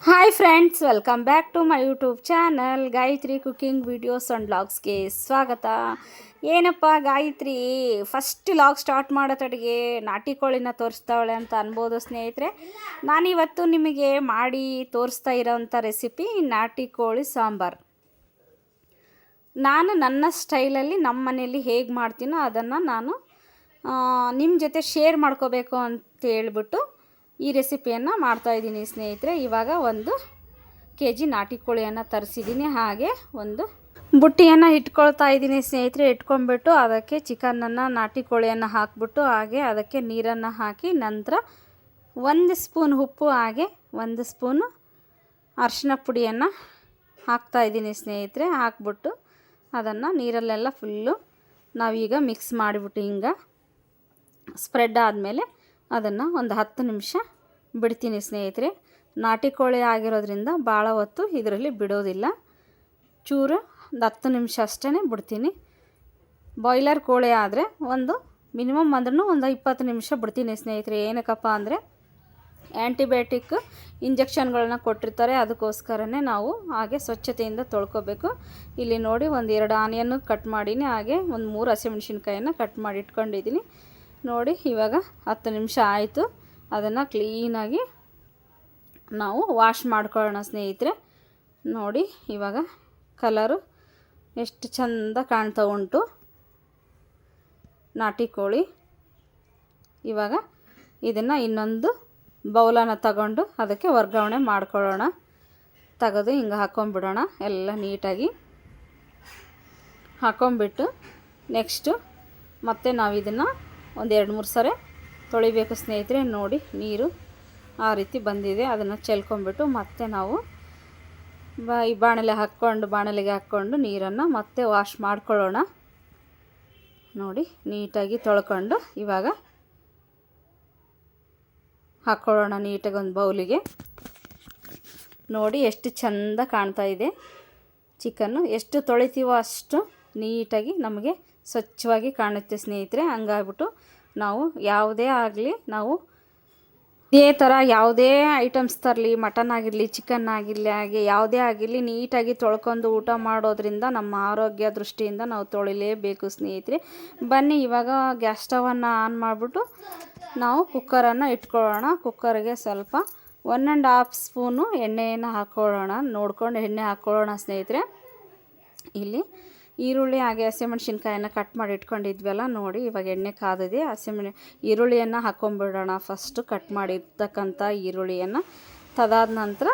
Hi friends, welcome back to my YouTube channel Gayatri cooking videos and ಬ್ಲಾಗ್ಸ್ಗೆ ಸ್ವಾಗತ. ಏನಪ್ಪ Gayatri first log start ಮಾಡೋ ತಡೆಗೆ ನಾಟಿ ಕೋಳಿನ ತೋರಿಸ್ತಾವಳೆ ಅಂತ ಅನ್ಬೋದು ಸ್ನೇಹಿತರೆ. ನಾನಿವತ್ತು ನಿಮಗೆ ಮಾಡಿ ತೋರಿಸ್ತಾ ಇರೋವಂಥ ರೆಸಿಪಿ ನಾಟಿ ಕೋಳಿ ಸಾಂಬಾರು. ನಾನು ನನ್ನ ಸ್ಟೈಲಲ್ಲಿ ನಮ್ಮ ಮನೆಯಲ್ಲಿ ಹೇಗೆ ಮಾಡ್ತೀನೋ ಅದನ್ನು ನಾನು ನಿಮ್ಮ ಜೊತೆ ಶೇರ್ ಮಾಡ್ಕೋಬೇಕು ಅಂತ ಹೇಳ್ಬಿಟ್ಟು ಈ ರೆಸಿಪಿಯನ್ನು ಮಾಡ್ತಾಯಿದ್ದೀನಿ ಸ್ನೇಹಿತರೆ. ಇವಾಗ 1 kg ನಾಟಿ ಕೋಳಿಯನ್ನು ತರಿಸಿದ್ದೀನಿ. ಹಾಗೆ ಒಂದು ಬುಟ್ಟಿಯನ್ನು ಇಟ್ಕೊಳ್ತಾ ಇದ್ದೀನಿ ಸ್ನೇಹಿತರೆ. ಇಟ್ಕೊಂಡ್ಬಿಟ್ಟು ಅದಕ್ಕೆ ಚಿಕನನ್ನು ನಾಟಿ ಕೋಳಿಯನ್ನು ಹಾಕಿಬಿಟ್ಟು ಹಾಗೆ ಅದಕ್ಕೆ ನೀರನ್ನು ಹಾಕಿ ನಂತರ 1 ಸ್ಪೂನ್ ಉಪ್ಪು ಹಾಗೆ 1 ಸ್ಪೂನು ಅರಿಶಿನ ಪುಡಿಯನ್ನು ಹಾಕ್ತಾಯಿದ್ದೀನಿ ಸ್ನೇಹಿತರೆ. ಹಾಕ್ಬಿಟ್ಟು ಅದನ್ನು ನೀರಲ್ಲೆಲ್ಲ ಫುಲ್ಲು ನಾವೀಗ ಮಿಕ್ಸ್ ಮಾಡಿಬಿಟ್ಟು ಹಿಂಗೆ ಸ್ಪ್ರೆಡ್ ಆದಮೇಲೆ ಅದನ್ನು ಒಂದು 10 ನಿಮಿಷ ಬಿಡ್ತೀನಿ ಸ್ನೇಹಿತರೆ. ನಾಟಿ ಕೋಳಿ ಆಗಿರೋದ್ರಿಂದ ಭಾಳ ಹೊತ್ತು ಇದರಲ್ಲಿ ಬಿಡೋದಿಲ್ಲ, ಚೂರು 10 ನಿಮಿಷ ಅಷ್ಟೇ ಬಿಡ್ತೀನಿ. ಬಾಯ್ಲರ್ ಕೋಳಿ ಆದರೆ ಮಿನಿಮಮ್ ಅಂದ್ರೂ ಒಂದು 20 ನಿಮಿಷ ಬಿಡ್ತೀನಿ ಸ್ನೇಹಿತರೆ. ಏನಕ್ಕಪ್ಪ ಅಂದರೆ ಆ್ಯಂಟಿಬಯೋಟಿಕ್ ಇಂಜೆಕ್ಷನ್ಗಳನ್ನ ಕೊಟ್ಟಿರ್ತಾರೆ, ಅದಕ್ಕೋಸ್ಕರನೇ ನಾವು ಹಾಗೆ ಸ್ವಚ್ಛತೆಯಿಂದ ತೊಳ್ಕೊಬೇಕು. ಇಲ್ಲಿ ನೋಡಿ 1-2 ಆನಿಯನ್ನು ಕಟ್ ಮಾಡೀನಿ, ಹಾಗೆ 3 ಹಸಿಮೆಣ್ಸಿನ್ಕಾಯನ್ನು ಕಟ್ ಮಾಡಿ ಇಟ್ಕೊಂಡಿದ್ದೀನಿ. ನೋಡಿ ಇವಾಗ 10 ನಿಮಿಷ ಆಯಿತು. ಅದನ್ನು ಕ್ಲೀನಾಗಿ ನಾವು ವಾಶ್ ಮಾಡ್ಕೊಳ್ಳೋಣ ಸ್ನೇಹಿತರೆ. ನೋಡಿ ಇವಾಗ ಕಲರು ಎಷ್ಟು ಚಂದ ಕಾಣ್ತಾ ಉಂಟು ನಾಟಿ ಕೋಳಿ. ಇವಾಗ ಇದನ್ನು ಇನ್ನೊಂದು ಬೌಲನ್ನು ತಗೊಂಡು ಅದಕ್ಕೆ ವರ್ಗಾವಣೆ ಮಾಡ್ಕೊಳ್ಳೋಣ. ತೆಗೆದು ಹಿಂಗೆ ಹಾಕ್ಕೊಂಬಿಡೋಣ, ಎಲ್ಲ ನೀಟಾಗಿ ಹಾಕ್ಕೊಂಬಿಟ್ಟು ನೆಕ್ಸ್ಟು ಮತ್ತೆ ನಾವು ಇದನ್ನು 1-2-3 ಸರಿ ತೊಳಿಬೇಕು ಸ್ನೇಹಿತರೆ. ನೋಡಿ ನೀರು ಆ ರೀತಿ ಬಂದಿದೆ, ಅದನ್ನು ಚೆಲ್ಕೊಂಬಿಟ್ಟು ಮತ್ತೆ ನಾವು ಈ ಬಾಣಲೆಗೆ ಹಾಕ್ಕೊಂಡು ನೀರನ್ನು ಮತ್ತೆ ವಾಶ್ ಮಾಡ್ಕೊಳ್ಳೋಣ. ನೋಡಿ ನೀಟಾಗಿ ತೊಳ್ಕೊಂಡು ಇವಾಗ ಹಾಕ್ಕೊಳ್ಳೋಣ ನೀಟಾಗಿ ಒಂದು ಬೌಲಿಗೆ. ನೋಡಿ ಎಷ್ಟು ಚೆಂದ ಕಾಣ್ತಾ ಇದೆ ಚಿಕನ್ನು. ಎಷ್ಟು ತೊಳಿತೀವೋ ಅಷ್ಟು ನೀಟಾಗಿ ನಮಗೆ ಸ್ವಚ್ಛವಾಗಿ ಕಾಣುತ್ತೆ ಸ್ನೇಹಿತರೆ. ಹಂಗಾಗ್ಬಿಟ್ಟು ನಾವು ಯಾವುದೇ ಆಗಲಿ ನಾವು ಇದೇ ಥರ ಯಾವುದೇ ಐಟಮ್ಸ್ ತರಲಿ, ಮಟನ್ ಆಗಿರಲಿ ಚಿಕನ್ ಆಗಿರಲಿ ಹಾಗೆ ಯಾವುದೇ ಆಗಿರಲಿ ನೀಟಾಗಿ ತೊಳ್ಕೊಂಡು ಊಟ ಮಾಡೋದ್ರಿಂದ ನಮ್ಮ ಆರೋಗ್ಯ ದೃಷ್ಟಿಯಿಂದ ನಾವು ತೊಳಿಲೇಬೇಕು ಸ್ನೇಹಿತರೆ. ಬನ್ನಿ ಇವಾಗ ಗ್ಯಾಸ್ ಸ್ಟವನ್ನು ಆನ್ ಮಾಡಿಬಿಟ್ಟು ನಾವು ಕುಕ್ಕರನ್ನು ಇಟ್ಕೊಳ್ಳೋಣ. ಕುಕ್ಕರ್ಗೆ ಸ್ವಲ್ಪ 1.5 ಸ್ಪೂನು ಎಣ್ಣೆಯನ್ನು ಹಾಕ್ಕೊಳ್ಳೋಣ. ನೋಡ್ಕೊಂಡು ಎಣ್ಣೆ ಹಾಕ್ಕೊಳ್ಳೋಣ ಸ್ನೇಹಿತರೆ. ಇಲ್ಲಿ ಈರುಳ್ಳಿ ಹಾಗೆ ಹಸಿಮೆಣ್ಸಿನ್ಕಾಯನ್ನು ಕಟ್ ಮಾಡಿ ಇಟ್ಕೊಂಡಿದ್ವಲ್ಲ, ನೋಡಿ ಇವಾಗ ಎಣ್ಣೆ ಕಾದಿದೆ. ಈರುಳ್ಳಿಯನ್ನು ಹಾಕ್ಕೊಂಬಿಡೋಣ. ಫಸ್ಟು ಕಟ್ ಮಾಡಿರ್ತಕ್ಕಂಥ ಈರುಳ್ಳಿಯನ್ನು, ತದಾದ ನಂತರ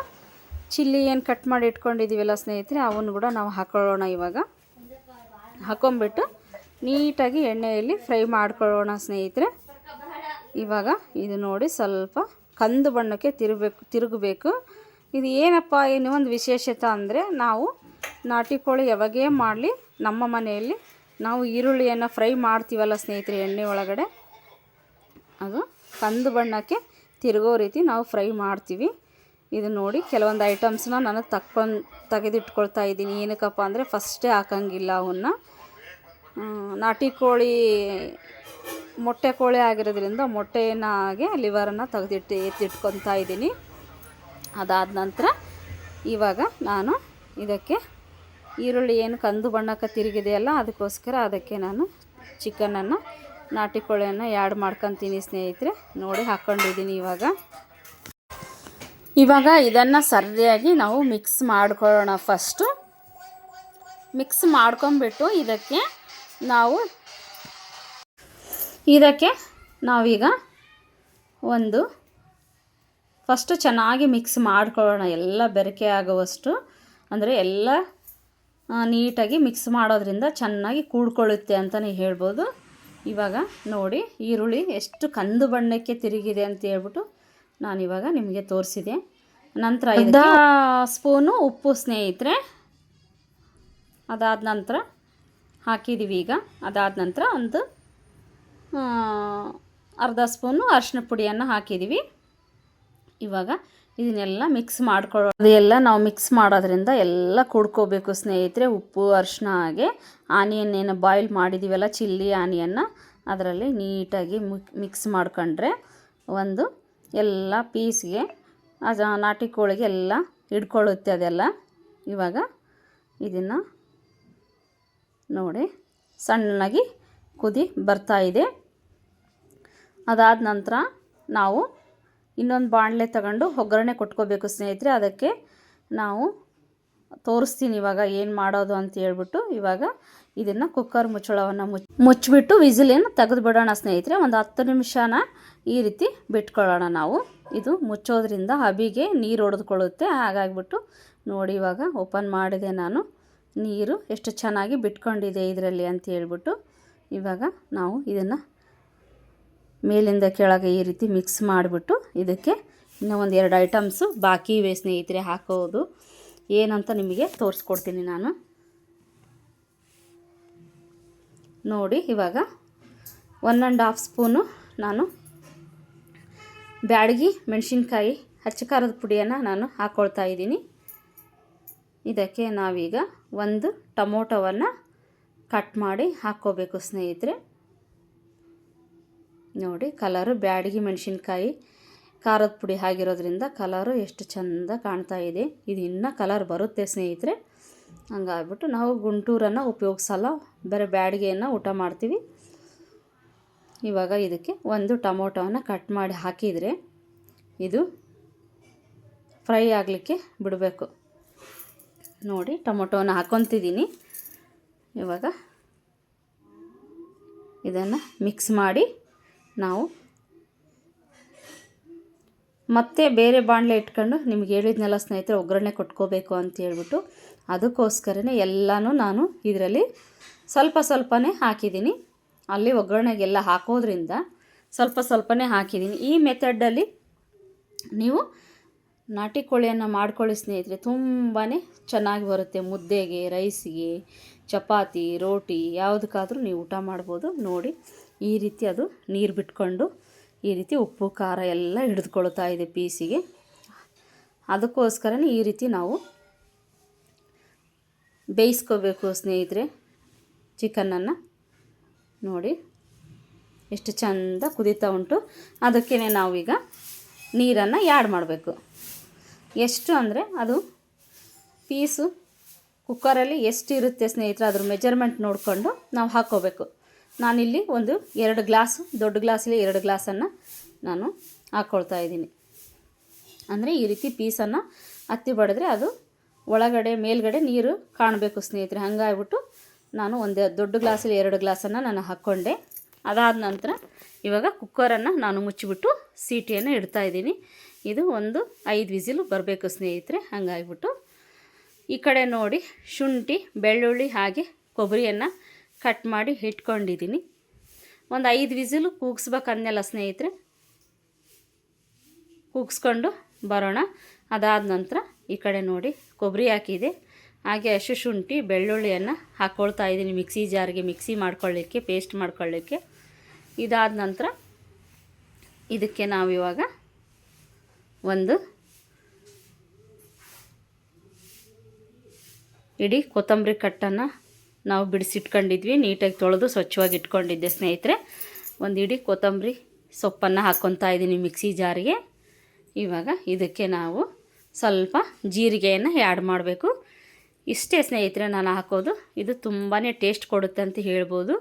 ಚಿಲ್ಲಿ ಏನು ಕಟ್ ಮಾಡಿ ಇಟ್ಕೊಂಡಿದ್ದೀವಲ್ಲ ಸ್ನೇಹಿತರೆ, ಅವನ್ನು ಕೂಡ ನಾವು ಹಾಕ್ಕೊಳ್ಳೋಣ. ಇವಾಗ ಹಾಕ್ಕೊಂಬಿಟ್ಟು ನೀಟಾಗಿ ಎಣ್ಣೆಯಲ್ಲಿ ಫ್ರೈ ಮಾಡ್ಕೊಳ್ಳೋಣ ಸ್ನೇಹಿತರೆ. ಇವಾಗ ಇದು ನೋಡಿ ಸ್ವಲ್ಪ ಕಂದು ಬಣ್ಣಕ್ಕೆ ತಿರುಗಬೇಕು. ಇದು ಏನಪ್ಪ ಒಂದು ವಿಶೇಷತೆ ಅಂದರೆ, ನಾವು ನಾಟಿ ಕೋಳಿ ಯಾವಾಗೇ ಮಾಡಲಿ ನಮ್ಮ ಮನೆಯಲ್ಲಿ ನಾವು ಈರುಳ್ಳಿಯನ್ನು ಫ್ರೈ ಮಾಡ್ತೀವಲ್ಲ ಸ್ನೇಹಿತರೆ ಎಣ್ಣೆ ಒಳಗಡೆ, ಅದು ಕಂದು ಬಣ್ಣಕ್ಕೆ ತಿರುಗೋ ರೀತಿ ನಾವು ಫ್ರೈ ಮಾಡ್ತೀವಿ. ಇದು ನೋಡಿ ಕೆಲವೊಂದು ಐಟಮ್ಸ್ನ ನಾನು ತೆಗೆದಿಟ್ಕೊಳ್ತಾ ಇದ್ದೀನಿ. ಏನಕ್ಕಪ್ಪ ಅಂದರೆ ಫಸ್ಟೇ ಹಾಕಂಗಿಲ್ಲ ಅವನ್ನ. ನಾಟಿ ಕೋಳಿ ಮೊಟ್ಟೆ ಕೋಳಿ ಆಗಿರೋದ್ರಿಂದ ಮೊಟ್ಟೆಯನ್ನು ಹಾಗೆ ಲಿವರನ್ನು ಎತ್ತಿಟ್ಕೊತಾ ಇದ್ದೀನಿ. ಅದಾದ ನಂತರ ಇವಾಗ ನಾನು ಇದಕ್ಕೆ ಈರುಳ್ಳಿ ಏನು ಕಂದು ಬಣ್ಣಕ್ಕೆ ತಿರುಗಿದೆಯಲ್ಲ, ಅದಕ್ಕೆ ನಾನು ಚಿಕನನ್ನು ನಾಟಿ ಕೋಳಿಯನ್ನು ಆ್ಯಡ್ ಮಾಡ್ಕೊತೀನಿ ಸ್ನೇಹಿತರೆ. ನೋಡಿ ಹಾಕ್ಕೊಂಡಿದ್ದೀನಿ. ಇವಾಗ ಇದನ್ನು ಸರಿಯಾಗಿ ನಾವು ಮಿಕ್ಸ್ ಮಾಡ್ಕೊಳ್ಳೋಣ. ಫಸ್ಟು ಮಿಕ್ಸ್ ಮಾಡ್ಕೊಂಬಿಟ್ಟು ಇದಕ್ಕೆ ನಾವೀಗ ಫಸ್ಟು ಚೆನ್ನಾಗಿ ಮಿಕ್ಸ್ ಮಾಡ್ಕೊಳ್ಳೋಣ. ಎಲ್ಲ ಬೆರಕೆ ಆಗುವಷ್ಟು, ಅಂದರೆ ಎಲ್ಲ ನೀಟಾಗಿ ಮಿಕ್ಸ್ ಮಾಡೋದ್ರಿಂದ ಚೆನ್ನಾಗಿ ಕೂಡ್ಕೊಳ್ಳುತ್ತೆ ಅಂತಲೇ ಹೇಳ್ಬೋದು. ಇವಾಗ ನೋಡಿ ಈರುಳ್ಳಿ ಎಷ್ಟು ಕಂದು ಬಣ್ಣಕ್ಕೆ ತಿರುಗಿದೆ ಅಂತ ಹೇಳ್ಬಿಟ್ಟು ನಾನಿವಾಗ ನಿಮಗೆ ತೋರಿಸಿದೆ. ನಂತರ 1 ಸ್ಪೂನು ಉಪ್ಪು ಸ್ನೇಹಿತರೆ, ಅದಾದ ನಂತರ ಹಾಕಿದ್ದೀವಿ. ಈಗ ಅದಾದ ನಂತರ ಒಂದು ಅರ್ಧ ಸ್ಪೂನು ಅರಿಶಿನ ಪುಡಿಯನ್ನು ಹಾಕಿದ್ದೀವಿ. ಇವಾಗ ಇದನ್ನೆಲ್ಲ ಮಿಕ್ಸ್ ಮಾಡ್ಕೊಳ್ಳೋ. ಅದೆಲ್ಲ ನಾವು ಮಿಕ್ಸ್ ಮಾಡೋದ್ರಿಂದ ಎಲ್ಲ ಕೂಡ್ಕೋಬೇಕು ಸ್ನೇಹಿತರೆ. ಉಪ್ಪು ಅರಿಶಿನ ಹಾಗೆ ಆನಿಯನ್ ಏನು ಬಾಯ್ಲ್ ಮಾಡಿದ್ದೀವಲ್ಲ ಚಿಲ್ಲಿ ಆನಿಯನ್ನ, ಅದರಲ್ಲಿ ನೀಟಾಗಿ ಮಿಕ್ಸ್ ಮಾಡ್ಕೊಂಡ್ರೆ ಎಲ್ಲ ಪೀಸ್ಗೆ ಆ ನಾಟಿ ಕೋಳಿಗೆ ಎಲ್ಲ ಹಿಡ್ಕೊಳ್ಳುತ್ತೆ ಅದೆಲ್ಲ. ಇವಾಗ ಇದನ್ನು ನೋಡಿ ಸಣ್ಣಗೆ ಕುದಿ ಬರ್ತಾ ಇದೆ. ಅದಾದ ನಂತರ ನಾವು ಇನ್ನೊಂದು ಬಾಣಲೆ ತಗೊಂಡು ಒಗ್ಗರಣೆ ಕೊಟ್ಕೋಬೇಕು ಸ್ನೇಹಿತರೆ. ಅದಕ್ಕೆ ನಾವು ತೋರಿಸ್ತೀನಿ ಇವಾಗ ಏನು ಮಾಡೋದು ಅಂತ ಹೇಳ್ಬಿಟ್ಟು. ಇವಾಗ ಇದನ್ನು ಕುಕ್ಕರ್ ಮುಚ್ಚಳವನ್ನು ಮುಚ್ಚಿಬಿಟ್ಟು ವಿಸಿಲನ್ನು ತೆಗೆದುಬಿಡೋಣ ಸ್ನೇಹಿತರೆ. ಒಂದು 10 ನಿಮಿಷನ ಈ ರೀತಿ ಬಿಟ್ಕೊಳ್ಳೋಣ ನಾವು. ಇದು ಮುಚ್ಚೋದ್ರಿಂದ ಹಬಿಗೆ ನೀರು ಹೊಡೆದುಕೊಳ್ಳುತ್ತೆ. ಹಾಗಾಗಿಬಿಟ್ಟು ನೋಡಿ ಇವಾಗ ಓಪನ್ ಮಾಡಿದೆ ನಾನು. ನೀರು ಎಷ್ಟು ಚೆನ್ನಾಗಿ ಬಿಟ್ಕೊಂಡಿದೆ ಇದರಲ್ಲಿ ಅಂತ ಹೇಳ್ಬಿಟ್ಟು. ಇವಾಗ ನಾವು ಇದನ್ನು ಮೇಲಿಂದ ಕೆಳಗೆ ಈ ರೀತಿ ಮಿಕ್ಸ್ ಮಾಡಿಬಿಟ್ಟು ಇದಕ್ಕೆ ಇನ್ನೂ ಒಂದು 2 ಐಟಮ್ಸು ಬಾಕಿ ಇವೆ ಸ್ನೇಹಿತರೆ ಹಾಕೋದು. ಏನಂತ ನಿಮಗೆ ತೋರಿಸ್ಕೊಡ್ತೀನಿ ನಾನು. ನೋಡಿ ಇವಾಗ 1½ ಸ್ಪೂನು ನಾನು ಬ್ಯಾಡಗಿ ಮೆಣಸಿನ್ಕಾಯಿ ಹಚ್ಚ ಖಾರದ ಪುಡಿಯನ್ನು ನಾನು ಹಾಕ್ಕೊಳ್ತಾ ಇದ್ದೀನಿ. ಇದಕ್ಕೆ ನಾವೀಗ ಒಂದು ಟೊಮೊಟೊವನ್ನು ಕಟ್ ಮಾಡಿ ಹಾಕ್ಕೋಬೇಕು ಸ್ನೇಹಿತರೆ. ನೋಡಿ ಕಲರು ಬ್ಯಾಡಗಿ ಮೆಣಸಿನ್ಕಾಯಿ ಖಾರದ ಪುಡಿ ಆಗಿರೋದ್ರಿಂದ ಕಲರು ಎಷ್ಟು ಚೆಂದ ಕಾಣ್ತಾ ಇದೆ. ಇದು ಇನ್ನೂ ಕಲರ್ ಬರುತ್ತೆ ಸ್ನೇಹಿತರೆ. ಹಂಗಾಗ್ಬಿಟ್ಟು ನಾವು ಗುಂಟೂರನ್ನು ಉಪಯೋಗಿಸಲ್ಲ, ಬರೀ ಬ್ಯಾಡಗಿಯನ್ನು ಊಟ ಮಾಡ್ತೀವಿ. ಇವಾಗ ಇದಕ್ಕೆ ಒಂದು ಟೊಮೊಟೊವನ್ನು ಕಟ್ ಮಾಡಿ ಹಾಕಿದರೆ ಇದು ಫ್ರೈ ಆಗಲಿಕ್ಕೆ ಬಿಡಬೇಕು. ನೋಡಿ ಟೊಮೊಟೊವನ್ನು ಹಾಕ್ಕೊತಿದ್ದೀನಿ. ಇವಾಗ ಇದನ್ನು ಮಿಕ್ಸ್ ಮಾಡಿ ನಾವು ಮತ್ತೆ ಬೇರೆ ಬಾಣಲೆ ಇಟ್ಕೊಂಡು ನಿಮ್ಗೆ ಹೇಳಿದ್ನೆಲ್ಲ ಸ್ನೇಹಿತರೆ ಒಗ್ಗರಣೆ ಕೊಟ್ಕೋಬೇಕು ಅಂತ ಹೇಳ್ಬಿಟ್ಟು ಅದಕ್ಕೋಸ್ಕರನೇ ಎಲ್ಲನೂ ನಾನು ಇದರಲ್ಲಿ ಸ್ವಲ್ಪನೇ ಹಾಕಿದ್ದೀನಿ. ಅಲ್ಲಿ ಒಗ್ಗರಣೆಗೆಲ್ಲ ಹಾಕೋದ್ರಿಂದ ಸ್ವಲ್ಪನೇ ಹಾಕಿದ್ದೀನಿ. ಈ ಮೆಥಡಲ್ಲಿ ನೀವು ನಾಟಿ ಕೋಳಿಯನ್ನು ಮಾಡ್ಕೊಳ್ಳಿ ಸ್ನೇಹಿತರೆ. ತುಂಬಾ ಚೆನ್ನಾಗಿ ಬರುತ್ತೆ. ಮುದ್ದೆಗೆ, ರೈಸಿಗೆ, ಚಪಾತಿ, ರೋಟಿ ಯಾವುದಕ್ಕಾದರೂ ನೀವು ಊಟ ಮಾಡ್ಬೋದು. ನೋಡಿ ಈ ರೀತಿ ಅದು ನೀರು ಬಿಟ್ಕೊಂಡು ಈ ರೀತಿ ಉಪ್ಪು ಖಾರ ಎಲ್ಲ ಹಿಡಿದುಕೊಳ್ತಾ ಇದೆ ಪೀಸಿಗೆ. ಅದಕ್ಕೋಸ್ಕರನೇ ಈ ರೀತಿ ನಾವು ಬೇಯಿಸ್ಕೋಬೇಕು ಸ್ನೇಹಿತರೆ ಚಿಕನನ್ನು. ನೋಡಿ ಎಷ್ಟು ಚೆಂದ ಕುದೀತಾ ಉಂಟು. ಅದಕ್ಕೇ ನಾವೀಗ ನೀರನ್ನು ಆ್ಯಡ್ ಮಾಡಬೇಕು. ಎಷ್ಟು ಅಂದರೆ ಅದು ಪೀಸು ಕುಕ್ಕರಲ್ಲಿ ಎಷ್ಟು ಇರುತ್ತೆ ಸ್ನೇಹಿತರೆ ಅದ್ರ ಮೆಜರ್ಮೆಂಟ್ ನೋಡಿಕೊಂಡು ನಾವು ಹಾಕ್ಕೋಬೇಕು. ನಾನಿಲ್ಲಿ ಒಂದು 2 ಗ್ಲಾಸು, ದೊಡ್ಡ ಗ್ಲಾಸಲ್ಲಿ 2 ಗ್ಲಾಸನ್ನು ನಾನು ಹಾಕ್ಕೊಳ್ತಾ ಇದ್ದೀನಿ. ಅಂದರೆ ಈ ರೀತಿ ಪೀಸನ್ನು ಹತ್ತಿ ಬಡಿದ್ರೆ ಅದು ಒಳಗಡೆ ಮೇಲ್ಗಡೆ ನೀರು ಕಾಣಬೇಕು ಸ್ನೇಹಿತರೆ. ಹಾಗಾಗ್ಬಿಟ್ಟು ನಾನು ಒಂದು ದೊಡ್ಡ ಗ್ಲಾಸಲ್ಲಿ 2 ಗ್ಲಾಸನ್ನು ನಾನು ಹಾಕ್ಕೊಂಡೆ. ಅದಾದ ನಂತರ ಇವಾಗ ಕುಕ್ಕರನ್ನು ನಾನು ಮುಚ್ಚಿಬಿಟ್ಟು ಸೀಟಿಯನ್ನು ಇಡ್ತಾಯಿದ್ದೀನಿ. ಇದು ಒಂದು 5 ವಿಸಿಲು ಬರಬೇಕು ಸ್ನೇಹಿತರೆ. ಹಾಗಾಗಿಬಿಟ್ಟು ಈ ಕಡೆ ನೋಡಿ ಶುಂಠಿ, ಬೆಳ್ಳುಳ್ಳಿ ಹಾಗೆ ಕೊಬ್ಬರಿಯನ್ನು ಕಟ್ ಮಾಡಿ ಇಟ್ಕೊಂಡಿದ್ದೀನಿ. ಒಂದು 5 ವಿಸಿಲು ಕೂಗಿಸ್ಬೇಕಂದೆಲ್ಲ ಸ್ನೇಹಿತರೆ, ಕೂಗಿಸ್ಕೊಂಡು ಬರೋಣ. ಅದಾದ ನಂತರ ಈ ಕಡೆ ನೋಡಿ ಕೊಬ್ಬರಿ ಹಾಕಿದೆ, ಹಾಗೆ ಹಸಿ ಶುಂಠಿ ಬೆಳ್ಳುಳ್ಳಿಯನ್ನು ಹಾಕ್ಕೊಳ್ತಾ ಇದ್ದೀನಿ ಮಿಕ್ಸಿ ಜಾರ್ಗೆ ಮಿಕ್ಸಿ ಮಾಡ್ಕೊಳ್ಳಿಕ್ಕೆ, ಪೇಸ್ಟ್ ಮಾಡ್ಕೊಳ್ಳಿಕ್ಕೆ. ಇದಾದ ನಂತರ ಇದಕ್ಕೆ ನಾವಿವಾಗ ಒಂದು ಇಡೀ ಕೊತ್ತಂಬರಿ ಕಟ್ಟನ್ನು ನಾವು ಬಿಡಿಸಿಟ್ಕೊಂಡಿದ್ವಿ, ನೀಟಾಗಿ ತೊಳೆದು ಸ್ವಚ್ಛವಾಗಿ ಇಟ್ಕೊಂಡಿದ್ದೆ ಸ್ನೇಹಿತರೆ. ಒಂದು ಇಡೀ ಕೊತ್ತಂಬರಿ ಸೊಪ್ಪನ್ನು ಹಾಕ್ಕೊತಾ ಇದ್ದೀನಿ ಮಿಕ್ಸಿ ಜಾರಿಗೆ. ಇವಾಗ ಇದಕ್ಕೆ ನಾವು ಸ್ವಲ್ಪ ಜೀರಿಗೆಯನ್ನು ಆ್ಯಡ್ ಮಾಡಬೇಕು. ಇಷ್ಟೇ ಸ್ನೇಹಿತರೆ ನಾನು ಹಾಕೋದು. ಇದು ತುಂಬಾ ಟೇಸ್ಟ್ ಕೊಡುತ್ತೆ ಅಂತ ಹೇಳ್ಬೋದು.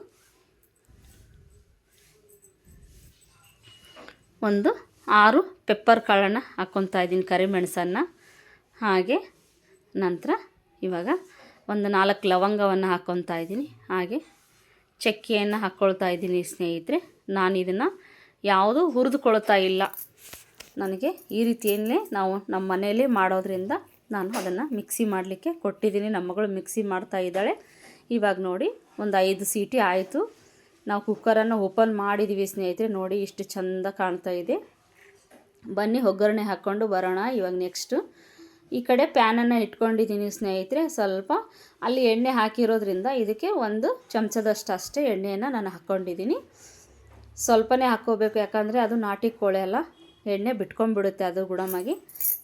ಒಂದು 6 ಪೆಪ್ಪರ್ ಕಾಳನ್ನು ಹಾಕ್ಕೊತಾ ಇದ್ದೀನಿ, ಕರಿಮೆಣಸನ್ನು. ಹಾಗೆ ನಂತರ ಇವಾಗ ಒಂದು 4 ಲವಂಗವನ್ನು ಹಾಕ್ಕೊತಾ ಇದ್ದೀನಿ, ಹಾಗೆ ಚಕ್ಕೆಯನ್ನು ಹಾಕ್ಕೊಳ್ತಾ ಇದ್ದೀನಿ ಸ್ನೇಹಿತರೆ. ನಾನು ಇದನ್ನು ಯಾವುದೂ ಹುರಿದುಕೊಳ್ತಾ ಇಲ್ಲ. ನನಗೆ ಈ ರೀತಿಯಲ್ಲೇ ನಾವು ನಮ್ಮ ಮನೆಯಲ್ಲೇ ಮಾಡೋದ್ರಿಂದ ನಾನು ಅದನ್ನು ಮಿಕ್ಸಿ ಮಾಡಲಿಕ್ಕೆ ಕೊಟ್ಟಿದ್ದೀನಿ. ನಮ್ಮ ಮಗಳು ಮಿಕ್ಸಿ ಮಾಡ್ತಾ ಇದ್ದಾಳೆ. ಇವಾಗ ನೋಡಿ ಒಂದು 5 ಸೀಟಿ ಆಯಿತು. ನಾವು ಕುಕ್ಕರನ್ನು ಓಪನ್ ಮಾಡಿದ್ದೀವಿ ಸ್ನೇಹಿತರೆ. ನೋಡಿ ಇಷ್ಟು ಚೆಂದ ಕಾಣ್ತಾ ಇದೆ. ಬನ್ನಿ ಒಗ್ಗರಣೆ ಹಾಕ್ಕೊಂಡು ಬರೋಣ. ಇವಾಗ ನೆಕ್ಸ್ಟು ಈ ಕಡೆ ಪ್ಯಾನನ್ನು ಇಟ್ಕೊಂಡಿದ್ದೀನಿ ಸ್ನೇಹಿತರೆ. ಸ್ವಲ್ಪ ಅಲ್ಲಿ ಎಣ್ಣೆ ಹಾಕಿರೋದ್ರಿಂದ ಇದಕ್ಕೆ 1 ಚಮಚದಷ್ಟು ಅಷ್ಟೇ ಎಣ್ಣೆಯನ್ನು ನಾನು ಹಾಕ್ಕೊಂಡಿದ್ದೀನಿ. ಸ್ವಲ್ಪನೇ ಹಾಕ್ಕೋಬೇಕು, ಯಾಕಂದರೆ ಅದು ನಾಟಿ ಕೋಳಿ ಅಲ್ಲ, ಎಣ್ಣೆ ಬಿಟ್ಕೊಂಡ್ಬಿಡುತ್ತೆ ಅದು ಗುಡಮಾಗಿ.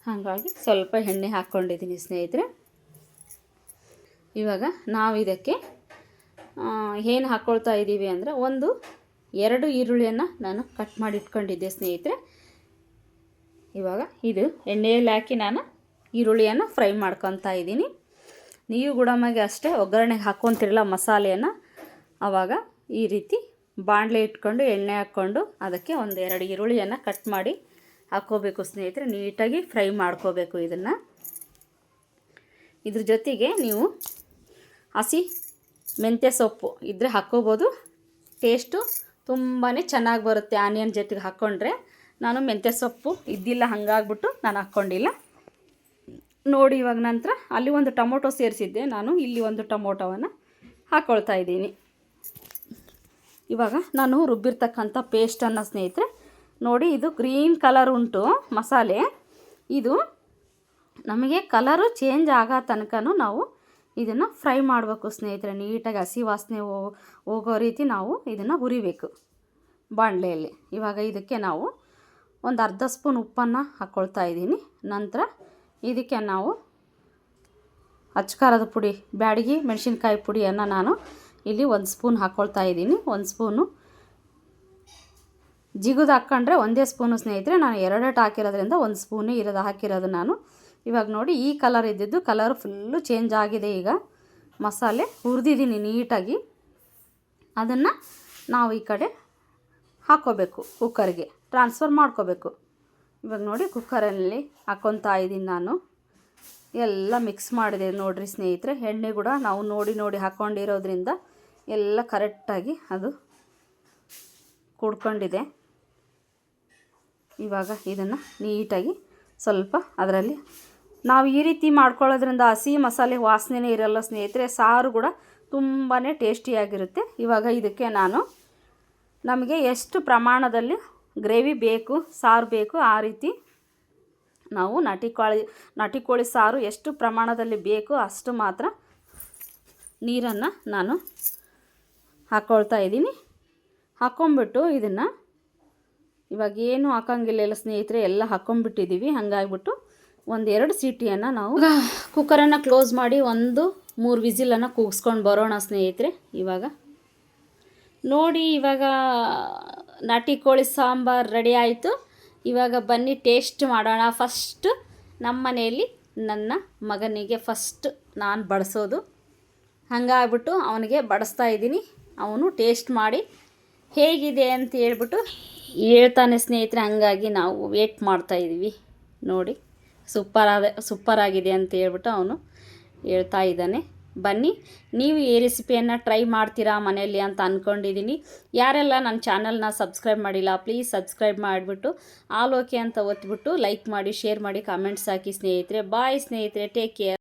ಹಾಗಾಗಿ ಸ್ವಲ್ಪ ಎಣ್ಣೆ ಹಾಕ್ಕೊಂಡಿದ್ದೀನಿ ಸ್ನೇಹಿತರೆ. ಇವಾಗ ನಾವು ಇದಕ್ಕೆ ಏನು ಹಾಕ್ಕೊಳ್ತಾ ಇದ್ದೀವಿ ಅಂದರೆ 2 ಈರುಳ್ಳಿಯನ್ನು ನಾನು ಕಟ್ ಮಾಡಿ ಇಟ್ಕೊಂಡಿದ್ದೆ ಸ್ನೇಹಿತರೆ. ಇವಾಗ ಇದು ಎಣ್ಣೆಯಲ್ಲಿ ಹಾಕಿ ನಾನು ಈರುಳ್ಳಿಯನ್ನು ಫ್ರೈ ಮಾಡ್ಕೊತಾ ಇದ್ದೀನಿ. ನೀವು ಗುಡಮಗೆ ಅಷ್ಟೇ ಒಗ್ಗರಣೆಗೆ ಹಾಕ್ಕೊತಿರಲ್ಲ ಮಸಾಲೆಯನ್ನು, ಆವಾಗ ಈ ರೀತಿ ಬಾಣಲೆ ಇಟ್ಕೊಂಡು ಎಣ್ಣೆ ಹಾಕ್ಕೊಂಡು ಅದಕ್ಕೆ ಒಂದು 2 ಈರುಳ್ಳಿಯನ್ನು ಕಟ್ ಮಾಡಿ ಹಾಕ್ಕೋಬೇಕು ಸ್ನೇಹಿತರೆ. ನೀಟಾಗಿ ಫ್ರೈ ಮಾಡ್ಕೋಬೇಕು ಇದನ್ನು. ಇದ್ರ ಜೊತೆಗೆ ನೀವು ಹಸಿ ಮೆಂತ್ಯ ಸೊಪ್ಪು ಇದ್ದರೆ ಹಾಕ್ಕೋಬೋದು. ಟೇಸ್ಟು ತುಂಬಾ ಚೆನ್ನಾಗಿ ಬರುತ್ತೆ ಆನಿಯನ್ ಜೊತೆಗೆ ಹಾಕ್ಕೊಂಡ್ರೆ. ನಾನು ಮೆಂತ್ಯ ಸೊಪ್ಪು ಇದ್ದಿಲ್ಲ, ಹಾಗಾಗ್ಬಿಟ್ಟು ನಾನು ಹಾಕ್ಕೊಂಡಿಲ್ಲ ನೋಡಿ. ಇವಾಗ ನಂತರ ಅಲ್ಲಿ ಒಂದು ಟೊಮೊಟೊ ಸೇರಿಸಿದ್ದೆ ನಾನು, ಇಲ್ಲಿ ಒಂದು ಟೊಮೊಟೊವನ್ನು ಹಾಕ್ಕೊಳ್ತಾ ಇದ್ದೀನಿ. ಇವಾಗ ನಾನು ರುಬ್ಬಿರ್ತಕ್ಕಂಥ ಪೇಸ್ಟನ್ನು ಸ್ನೇಹಿತರೆ ನೋಡಿ, ಇದು ಗ್ರೀನ್ ಕಲರ್ ಉಂಟು ಮಸಾಲೆ. ಇದು ನಮಗೆ ಕಲರು ಚೇಂಜ್ ಆಗೋ ತನಕ ನಾವು ಇದನ್ನು ಫ್ರೈ ಮಾಡಬೇಕು ಸ್ನೇಹಿತರೆ. ನೀಟಾಗಿ ಹಸಿ ವಾಸನೆ ಹೋಗೋ ರೀತಿ ನಾವು ಇದನ್ನು ಹುರಿಬೇಕು ಬಾಣಲೆಯಲ್ಲಿ. ಇವಾಗ ಇದಕ್ಕೆ ನಾವು ಒಂದು ಅರ್ಧ ಸ್ಪೂನ್ ಉಪ್ಪನ್ನು ಹಾಕ್ಕೊಳ್ತಾ ಇದ್ದೀನಿ. ನಂತರ ಇದಕ್ಕೆ ನಾವು ಅಚ್ಕಾರದ ಪುಡಿ, ಬ್ಯಾಡಗಿ ಮೆಣಸಿನ್ಕಾಯಿ ಪುಡಿಯನ್ನು ನಾನು ಇಲ್ಲಿ 1 ಸ್ಪೂನ್ ಹಾಕ್ಕೊಳ್ತಾ ಇದ್ದೀನಿ. 1 ಸ್ಪೂನು ಜಿಗುದು ಹಾಕ್ಕೊಂಡ್ರೆ 1 ಸ್ಪೂನು ಸ್ನೇಹಿತರೆ. ನಾನು 2 ಹಾಕಿರೋದ್ರಿಂದ 1 ಸ್ಪೂನೇ ಹಾಕಿರೋದು ನಾನು. ಇವಾಗ ನೋಡಿ ಈ ಕಲರ್ ಇದ್ದಿದ್ದು ಕಲರ್ ಫುಲ್ಲು ಚೇಂಜ್ ಆಗಿದೆ. ಈಗ ಮಸಾಲೆ ಹುರಿದಿದ್ದೀನಿ ನೀಟಾಗಿ. ಅದನ್ನು ನಾವು ಈ ಕಡೆ ಹಾಕ್ಕೋಬೇಕು, ಕುಕ್ಕರ್ಗೆ ಟ್ರಾನ್ಸ್ಫರ್ ಮಾಡ್ಕೋಬೇಕು. ಇವಾಗ ನೋಡಿ ಕುಕ್ಕರಲ್ಲಿ ಹಾಕ್ಕೊತಾ ಇದ್ದೀನಿ ನಾನು. ಎಲ್ಲ ಮಿಕ್ಸ್ ಮಾಡಿದೆ ನೋಡಿರಿ ಸ್ನೇಹಿತರೆ. ಎಣ್ಣೆ ಕೂಡ ನಾವು ನೋಡಿ ಹಾಕ್ಕೊಂಡಿರೋದ್ರಿಂದ ಎಲ್ಲ ಕರೆಕ್ಟಾಗಿ ಅದು ಕುಡ್ಕೊಂಡಿದೆ. ಇವಾಗ ಇದನ್ನು ನೀಟಾಗಿ ಸ್ವಲ್ಪ ಅದರಲ್ಲಿ ನಾವು ಈ ರೀತಿ ಮಾಡ್ಕೊಳ್ಳೋದ್ರಿಂದ ಹಸಿ ಮಸಾಲೆ ವಾಸನೆ ಇರಲ್ಲ ಸ್ನೇಹಿತರೆ. ಸಾರು ಕೂಡ ತುಂಬಾ ಟೇಸ್ಟಿಯಾಗಿರುತ್ತೆ. ಇವಾಗ ಇದಕ್ಕೆ ನಾನು ನಮಗೆ ಎಷ್ಟು ಪ್ರಮಾಣದಲ್ಲಿ ಗ್ರೇವಿ ಬೇಕು, ಸಾರು ಬೇಕು, ಆ ರೀತಿ ನಾವು ನಾಟಿ ಕೋಳಿ ಸಾರು ಎಷ್ಟು ಪ್ರಮಾಣದಲ್ಲಿ ಬೇಕು ಅಷ್ಟು ಮಾತ್ರ ನೀರನ್ನು ನಾನು ಹಾಕ್ಕೊಳ್ತಾ ಇದ್ದೀನಿ. ಹಾಕ್ಕೊಂಬಿಟ್ಟು ಇದನ್ನು ಇವಾಗ ಏನು ಹಾಕೋಂಗಿಲ್ಲ ಸ್ನೇಹಿತರೆ, ಎಲ್ಲ ಹಾಕ್ಕೊಂಬಿಟ್ಟಿದ್ದೀವಿ. ಹಾಗಾಗಿಬಿಟ್ಟು 1-2 ಸೀಟಿಯನ್ನು ನಾವು ಕುಕ್ಕರನ್ನು ಕ್ಲೋಸ್ ಮಾಡಿ 1-3 ವಿಸಿಲನ್ನು ಕೂಗಿಸ್ಕೊಂಡು ಬರೋಣ ಸ್ನೇಹಿತರೆ. ಇವಾಗ ನೋಡಿ, ಇವಾಗ ನಾಟಿ ಕೋಳಿ ಸಾಂಬಾರು ರೆಡಿ ಆಯಿತು. ಇವಾಗ ಬನ್ನಿ ಟೇಸ್ಟ್ ಮಾಡೋಣ. ಫಸ್ಟ್ ನಮ್ಮ ಮನೆಯಲ್ಲಿ ನನ್ನ ಮಗನಿಗೆ ಫಸ್ಟ್ ನಾನು ಬಡಿಸೋದು, ಹಾಗಾಗ್ಬಿಟ್ಟು ಅವನಿಗೆ ಬಡಿಸ್ತಾ ಇದ್ದೀನಿ. ಅವನು ಟೇಸ್ಟ್ ಮಾಡಿ ಹೇಗಿದೆ ಅಂತ ಹೇಳ್ಬಿಟ್ಟು ಹೇಳ್ತಾನೆ ಸ್ನೇಹಿತರೆ. ಹಾಗಾಗಿ ನಾವು ವೇಟ್ ಮಾಡ್ತಾಯಿದ್ದೀವಿ. ನೋಡಿ ಸೂಪರಾಗಿದೆ ಅಂತ ಹೇಳ್ಬಿಟ್ಟು ಅವನು ಹೇಳ್ತಾ ಇದ್ದಾನೆ. ಬನ್ನಿ ನೀವು ಈ ರೆಸಿಪಿಯನ್ನು ಟ್ರೈ ಮಾಡ್ತೀರಾ ಮನೆಯಲ್ಲಿ ಅಂತ ಅಂದ್ಕೊಂಡಿದ್ದೀನಿ. ಯಾರೆಲ್ಲ ನನ್ನ ಚಾನಲ್ನ ಸಬ್ಸ್ಕ್ರೈಬ್ ಮಾಡಿಲ್ಲ ಪ್ಲೀಸ್ ಸಬ್ಸ್ಕ್ರೈಬ್ ಮಾಡಿಬಿಟ್ಟು ಆಲ್ ಓಕೆ ಅಂತ ಒತ್ಬಿಟ್ಟು ಲೈಕ್ ಮಾಡಿ, ಶೇರ್ ಮಾಡಿ, ಕಾಮೆಂಟ್ಸ್ ಹಾಕಿ ಸ್ನೇಹಿತರೆ. ಬಾಯ್ ಸ್ನೇಹಿತರೆ, ಟೇಕ್ ಕೇರ್.